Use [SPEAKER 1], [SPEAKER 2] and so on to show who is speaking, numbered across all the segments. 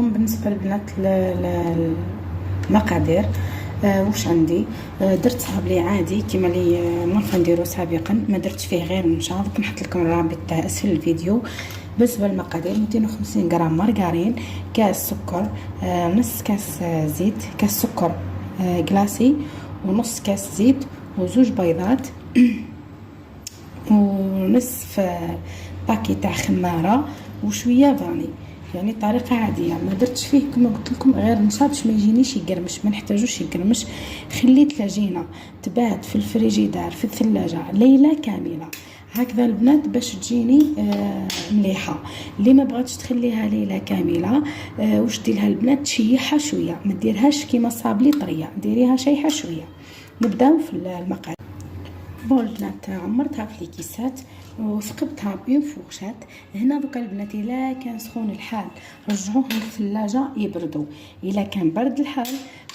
[SPEAKER 1] نعمرهم. بالنسبه للبنات المقادير واش عندي، درتها بلي عادي كما لي نعرف نديرو سابقا، ما درتش فيه غير نشا. دوك نحط لكم الرابط تاع اسفل الفيديو. بالنسبه للمقادير 250 غرام مارغرين، كاس سكر، نص كاس زيت، كاس سكر كلاسي، ونص كاس زيت، وزوج بيضات ونصف باكي تاع خماره، وشويه فاني. يعني طريقه عاديه، ما درتش فيه كما قلت لكم غير نشا باش ما يجينيش يقرمش، ما نحتاجوش يقرمش. خليت العجينه تبات في الفريجيدار في الثلاجه ليله كامله هكذا البنات باش تجيني مليحه. اللي ما بغاتش تخليها ليله كامله واش ديرها البنات، تشيحها شويه، ما ديرهاش كيما صابلي طريه، ديريها شيحه شويه. نبداو في المقادير. بون البنات عمرتها في الكيسات وثقبتها بين فوغشات. هنا دوكا البنات الا كان سخون الحال رجعوهم للثلاجه يبردوا، الا كان برد الحال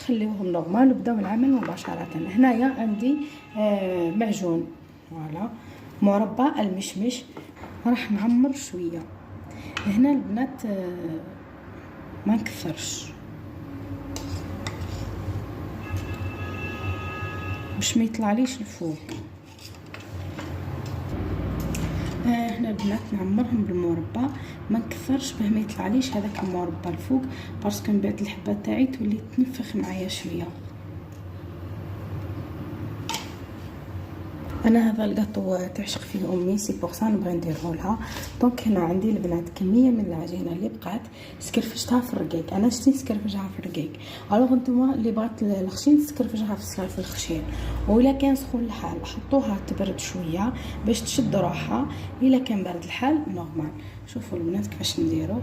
[SPEAKER 1] خليوهم نورمال وبداو العمل مباشره. هنايا عندي معجون فوالا مربى المشمش، راح نعمر شويه. هنا البنات ما نكثرش باش ما يطلعليش الفوق. هنا البنات نعمرهم بالمربى، ما نكثرش باه ما يطلعليش هذاك المربى الفوق، باسكو من بعد الحبه تاعي تولي تنفخ معايا شويه. انا هذا القطو تعشق فيه امي، سي بوغ سا نبغي نديرو لها. دونك هنا عندي البنات كميه من العجينه اللي بقات سكرفشتها في الرقيق. انا شتي نسكرفجها في الرقيق، الوغ نتوما اللي بغات الخشين تسكرفجها في الخشين. ولا كان سخون الحال حطوها تبرد شويه باش تشد روحها، الا كان بارد الحال نورمال. شوفوا البنات كيفاش نديرو.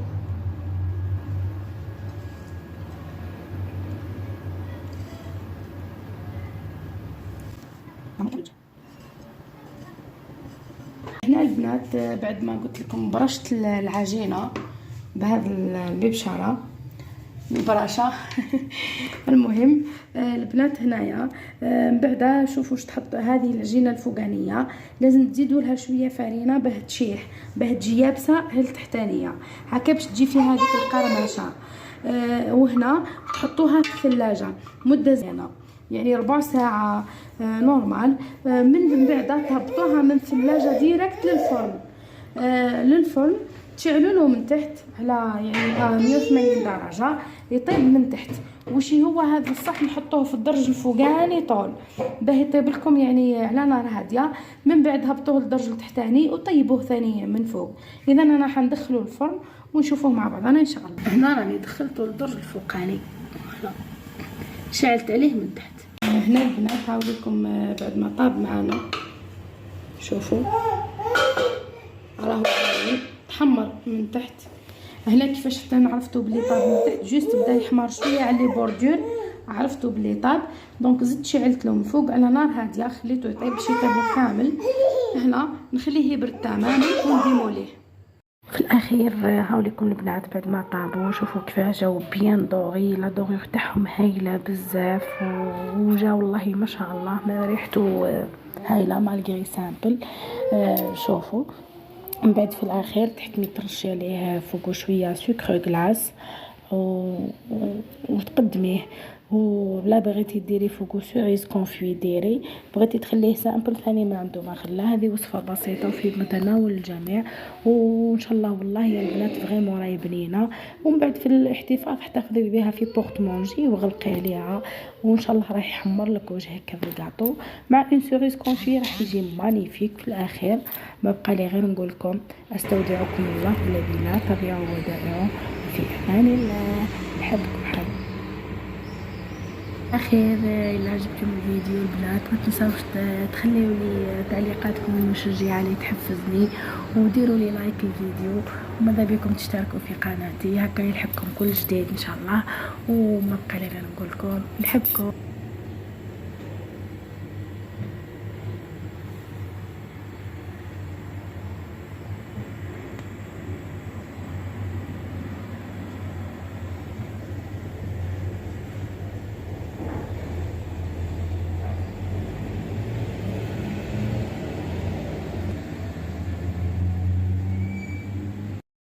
[SPEAKER 1] هنا البنات بعد ما قلت لكم برشت العجينه بهذا الببشره البراشه المهم البنات هنايا من بعد شوفوا واش تحط. هذه العجينه الفوقانيه لازم تزيدوا لها شويه فرينه باه تشيح، باه تجي يابسه التحتانيه هكا باش تجي فيها هذيك القرمشه. وهنا تحطوها في الثلاجه مده زينه، يعني ربع ساعه نورمال. من بعد تهبطوها من الثلاجه ديريكت للفرن تشعلونه من تحت على يعني 180 درجه يطيب من تحت. وشي هو هذا الصح نحطوه في الدرج الفوقاني طول باه يطيب لكم يعني على نار هاديه. من بعد هبطوه للدرج التحتاني وطيبوه ثانيا من فوق. اذا انا حندخله الفرن ونشوفوه مع بعض. انا ان شاء الله هنا راني دخلته للدرج الفوقاني، شعلت عليه من تحت. هنا البنات هاو لكم بعد ما طاب معنا، شوفوا راهو تحمر من تحت. هنا كيفاش حتى عرفتوا بلي طاب من تحت، جوست بدا يحمر شويه على لي بوردور، عرفتوا بلي طاب. دونك زدت شعلت له من فوق على نار هاديه، خليته يطيب باش يطيب كامل. هنا نخليه يبرد تماما ونديمو ليه. في الاخير هاوليكم البنات بعد ما طابوا شوفوا كيفاش جاو بيان دوغي. لا دوغي تاعهم هايله بزاف وجا والله ما شاء الله ما ريحته هايله مالغري سامبل. شوفوا من بعد في الاخير تحت ميترشي عليه فوق شويه سكر غلاس وتقدميه. ولا بغيتي ديري فوقو سوريز كونفي ديري، بغيتي تخليه سامبل ثاني ما عنده ما خلا. هذه وصفه بسيطه وفي متناول الجميع، وان شاء الله والله يا البنات فريمون راهي بنينه. ومن بعد في الاحتفاظ احتفظي بها في بورت مونجي وغلقي عليها، وان شاء الله راح يحمر لك وجهك في الكاطو مع اون سوريز كونفي، راح يجي مانيفيك. في الاخير ما بقى لي غير نقول لكم استودعكم الله الذي لا تضيع ودائعه في امان الله. نحبكم حب اخير. الا عجبكم الفيديو البنات ما تنساوش تخليوا لي تعليقاتكم المشجعه اللي تحفزني، وديروا لي لايك الفيديو، وماذا بكم تشتركوا في قناتي هكا يلحقكم كل جديد ان شاء الله. وما بقى لي غير نقول لكم نحبكم.